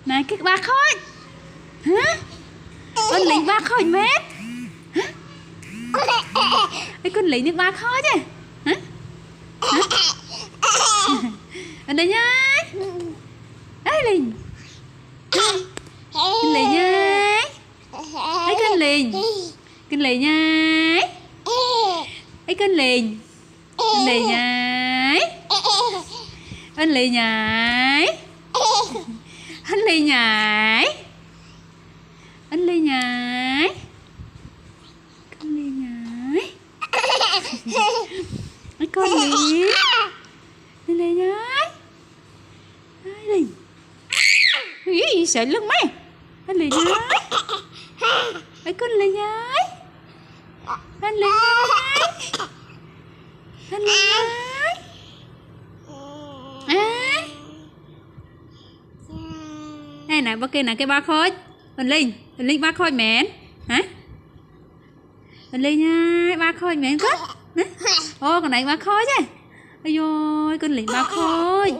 Này cái ba khôi. Hả? Con lính ba khôi mét. Hả? Cái con lính được ba khôi chứ. Hả? Hả? Ở đây nhá. Ấy lính. Con lính nhá. Ấy con lính. Con lính nhá. Ấy con lính. Con lính nhá. Con lính nhá. Anh Ly nhảy. Anh Ly nhảy. Con Ly nhảy. Anh con Ly. Anh Ly nhảy. Anh Ly. Ý, sợ lưng mấy. Anh Ly nhảy. Anh con Ly nhảy. Anh Ly nhảy. Anh Ly nhảy. Đây này bác kia là cái ba khôi. Anh Linh ba khôi mẹ. Hả? Anh Linh nha, ba khôi mẹ rất. Ô con này ba khôi chứ. Ôi ôi con Linh ba khôi.